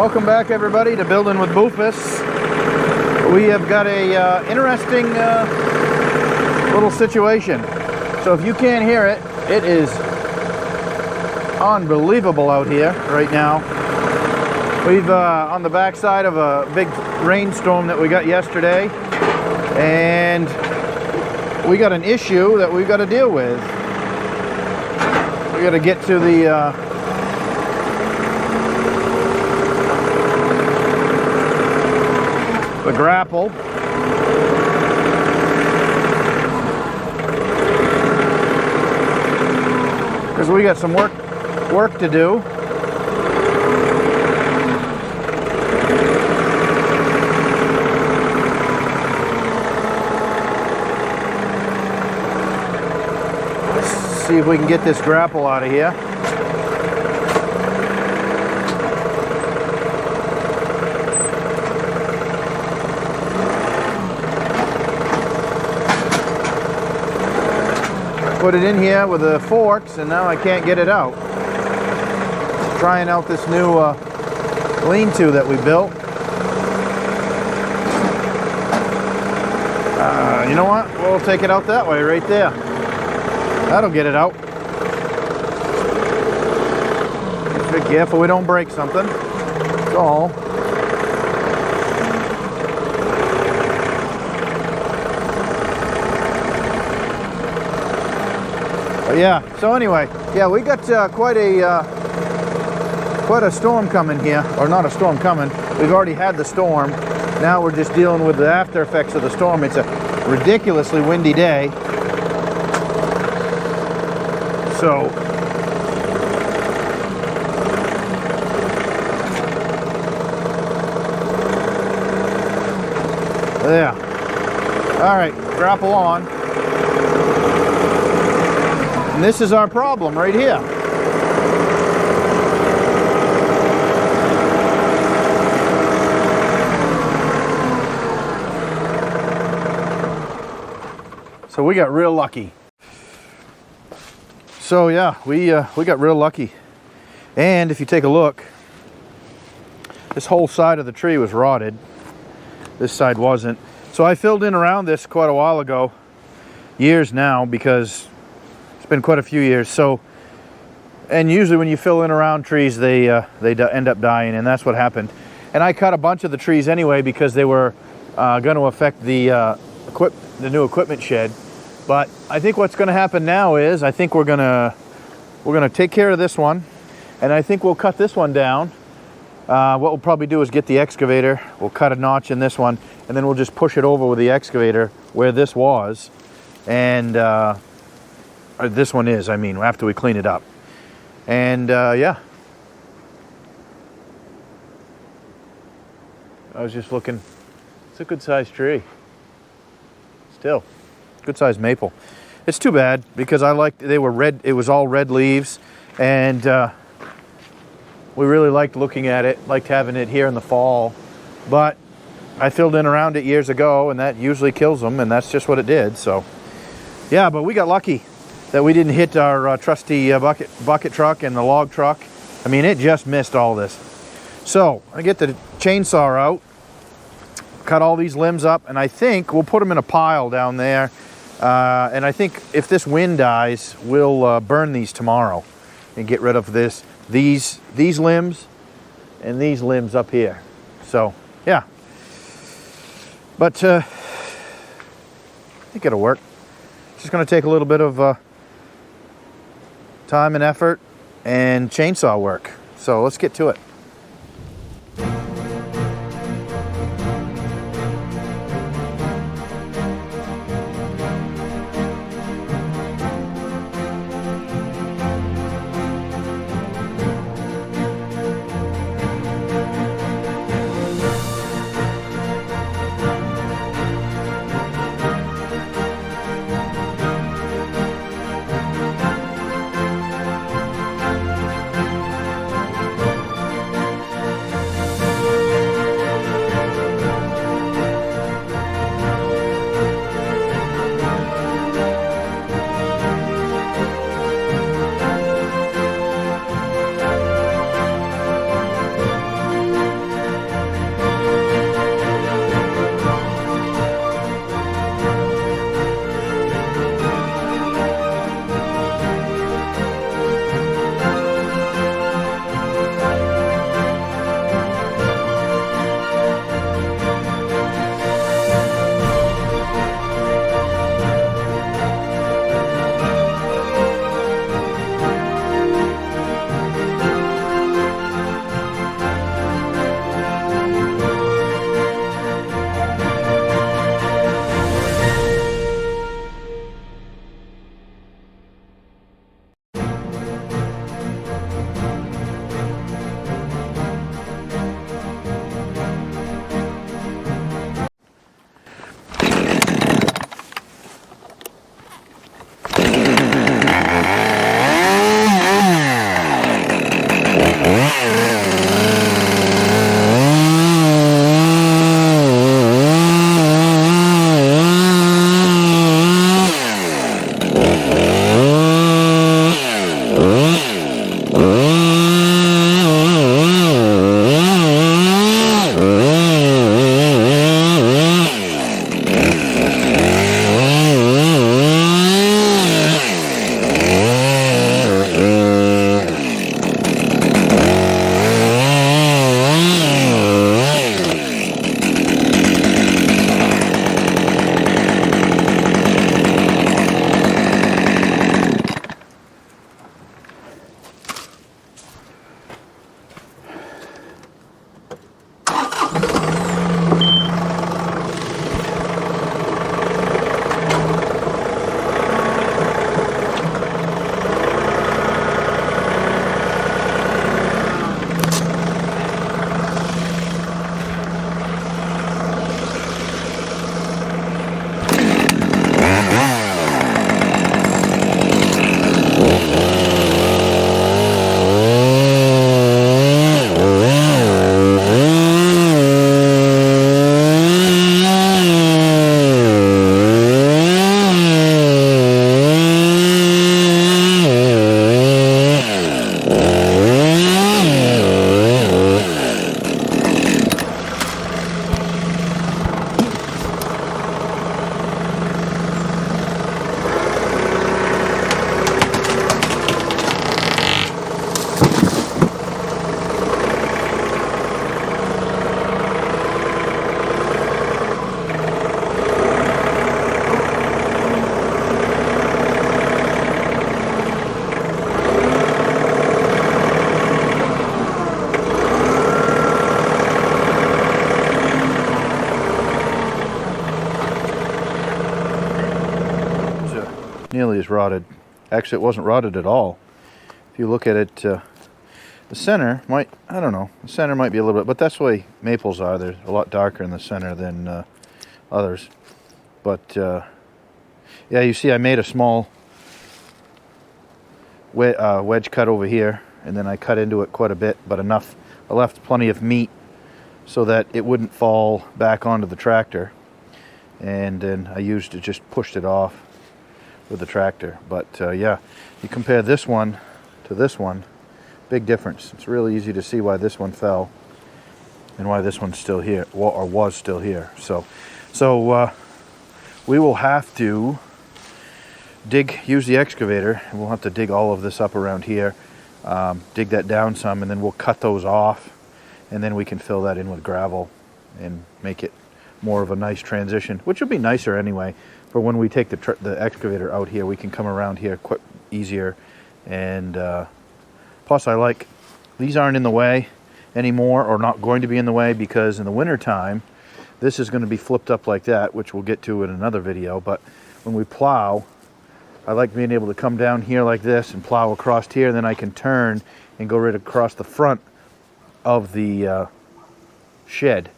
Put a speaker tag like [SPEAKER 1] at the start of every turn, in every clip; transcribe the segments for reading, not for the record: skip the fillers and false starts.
[SPEAKER 1] Welcome back, everybody, to Building with Boofus. We have got a interesting little situation. So if you can't hear it, it is unbelievable out here right now. We've on the backside of a big rainstorm that we got yesterday, and we got an issue that we've got to deal with. We got to get to the grapple. Because we got some work to do. Let's see if we can get this grapple out of here. Put it in here with the forks, and now I can't get it out. Trying out this new lean-to that we built. You know what? We'll take it out that way, right there. That'll get it out. Just be careful we don't break something. That's all. Yeah, so anyway, yeah, we got quite a storm coming here, or not a storm coming. We've already had the storm. Now we're just dealing with the after effects of the storm. It's a ridiculously windy day. So yeah. All right, grapple on. And this is our problem right here. So we got real lucky. So yeah, we got real lucky. And if you take a look, this whole side of the tree was rotted. This side wasn't. So I filled in around this quite a while ago, years now, because it's been quite a few years. So, and usually when you fill in around trees, they end up dying, and that's what happened. And I cut a bunch of the trees anyway because they were going to affect the new equipment shed. But I think what's going to happen now is I think we're gonna take care of this one, and I think we'll cut this one down. What we'll probably do is get the excavator. We'll cut a notch in this one, and then we'll just push it over with the excavator where this was, and this one is, I mean, after we clean it up. And yeah, I was just looking. It's a good sized tree. Still, good sized maple. It's too bad because they were red. It was all red leaves, and we really liked looking at it, liked having it here in the fall. But I filled in around it years ago, and that usually kills them, and that's just what it did. So yeah, but we got lucky that we didn't hit our trusty bucket truck and the log truck. I mean, it just missed all this. So I get the chainsaw out, cut all these limbs up, and I think we'll put them in a pile down there. And I think if this wind dies, we'll burn these tomorrow and get rid of these limbs and these limbs up here. So yeah, but I think it'll work. It's just going to take a little bit of time and effort and chainsaw work. So let's get to it. nearly as rotted. Actually, it wasn't rotted at all. If you look at it, the center might, I don't know, the center might be a little bit, but that's the way maples are. They're a lot darker in the center than others. But yeah, you see I made a small wedge cut over here, and then I cut into it quite a bit, but enough. I left plenty of meat so that it wouldn't fall back onto the tractor. And then I used it, just pushed it off with the tractor. But yeah, you compare this one to this one, big difference. It's really easy to see why this one fell and why this one's still here, or was still here. So we will have to use the excavator, and we'll have to dig all of this up around here, dig that down some, and then we'll cut those off, and then we can fill that in with gravel and make it more of a nice transition, which will be nicer anyway. For when we take the excavator out here, we can come around here quite easier. And plus, I like these aren't in the way anymore, or not going to be in the way, because in the winter time, this is going to be flipped up like that, which we'll get to in another video. But when we plow, I like being able to come down here like this and plow across here, and then I can turn and go right across the front of the shed.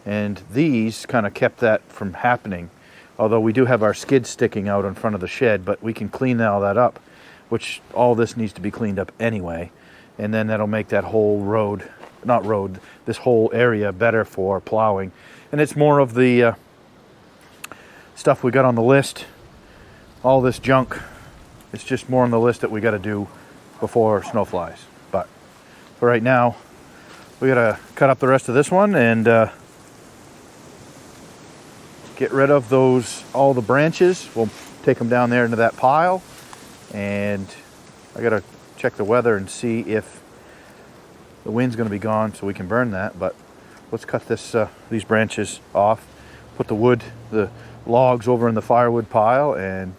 [SPEAKER 1] And these kind of kept that from happening. Although we do have our skid sticking out in front of the shed, but we can clean all that up, which all this needs to be cleaned up anyway. And then that'll make that whole this whole area better for plowing. And it's more of the stuff we got on the list. All this junk, it's just more on the list that we got to do before snow flies. But for right now, we got to cut up the rest of this one and get rid of all the branches. We'll take them down there into that pile, and I got to check the weather and see if the wind's going to be gone so we can burn that. But let's cut these branches off, put the logs over in the firewood pile, and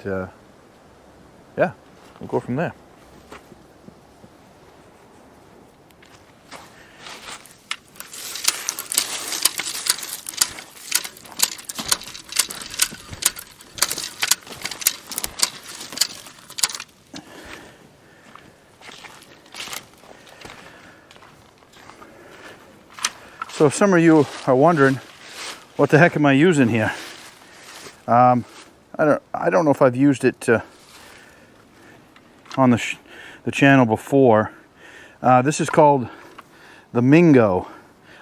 [SPEAKER 1] yeah, we'll go from there. So if some of you are wondering, what the heck am I using here? I don't know if I've used it on the channel before. This is called the Mingo.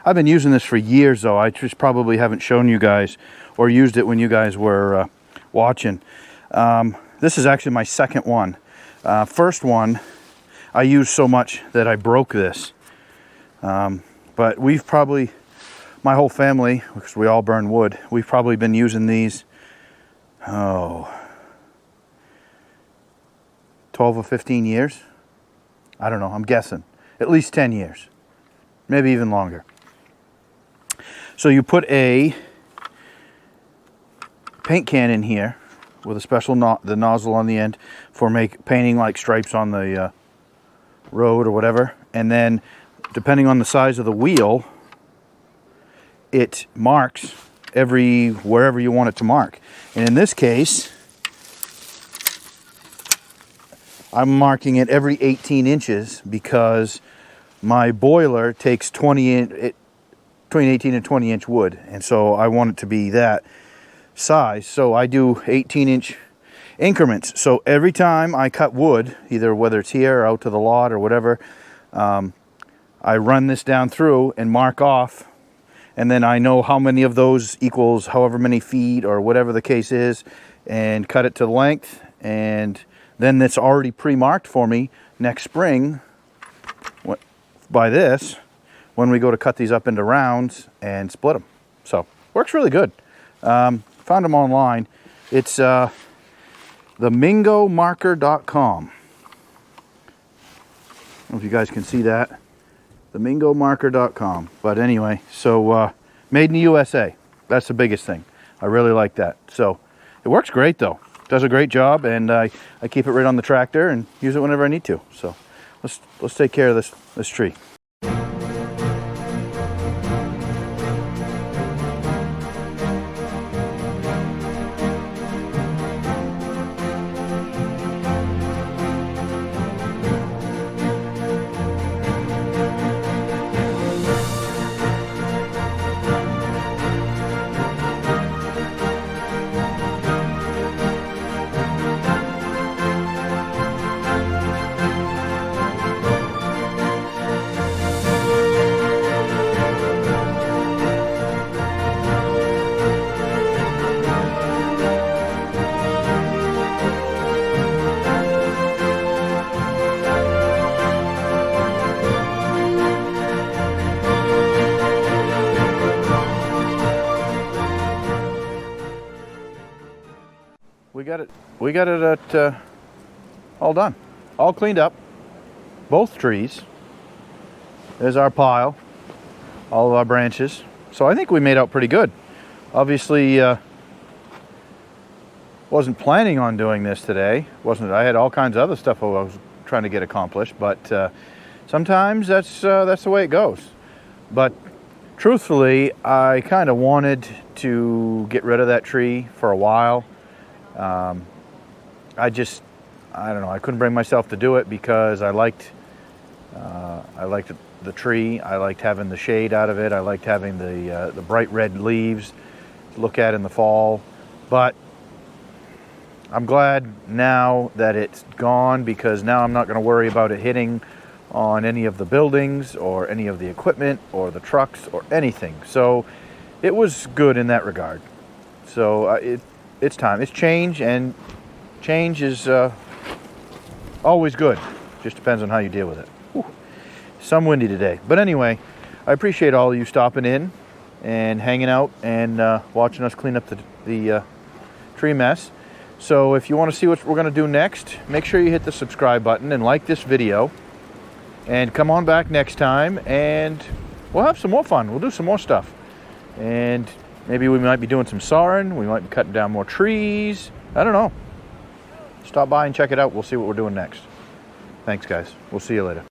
[SPEAKER 1] I've been using this for years, though. I just probably haven't shown you guys or used it when you guys were watching. This is actually my second one. First one I used so much that I broke this. But we've probably, my whole family, because we all burn wood, we've probably been using these, 12 or 15 years. I don't know, I'm guessing. At least 10 years. Maybe even longer. So you put a paint can in here with a special the nozzle on the end for painting like stripes on the road or whatever. And then, depending on the size of the wheel, it marks wherever you want it to mark. And in this case, I'm marking it every 18 inches because my boiler takes between 18 and 20 inch wood. And so I want it to be that size. So I do 18-inch increments. So every time I cut wood, either whether it's here or out to the lot or whatever, I run this down through and mark off, and then I know how many of those equals however many feet or whatever the case is, and cut it to length, and then it's already pre-marked for me next spring by this when we go to cut these up into rounds and split them. So works really good. Found them online. It's themingomarker.com. I don't know if you guys can see that. themingomarker.com. But anyway, so made in the USA. That's the biggest thing. I really like that. So it works great though. Does a great job, and I keep it right on the tractor and use it whenever I need to. So let's take care of this tree. we got it at all done, all cleaned up, both trees. There's our pile, all of our branches. So I think we made out pretty good. Obviously, wasn't planning on doing this today. I had all kinds of other stuff I was trying to get accomplished, but sometimes that's the way it goes. But truthfully, I kind of wanted to get rid of that tree for a while. I don't know, I couldn't bring myself to do it because I liked the tree. I liked having the shade out of it. I liked having the bright red leaves to look at in the fall. But I'm glad now that it's gone, because now I'm not going to worry about it hitting on any of the buildings or any of the equipment or the trucks or anything. So it was good in that regard. So it's time. It's change, and change is always good. Just depends on how you deal with it. Whew. Some windy today. But anyway, I appreciate all of you stopping in and hanging out and watching us clean up the tree mess. So if you want to see what we're going to do next, make sure you hit the subscribe button and like this video. And come on back next time, and we'll have some more fun. We'll do some more stuff. And maybe we might be doing some sawing. We might be cutting down more trees. I don't know. Stop by and check it out. We'll see what we're doing next. Thanks, guys. We'll see you later.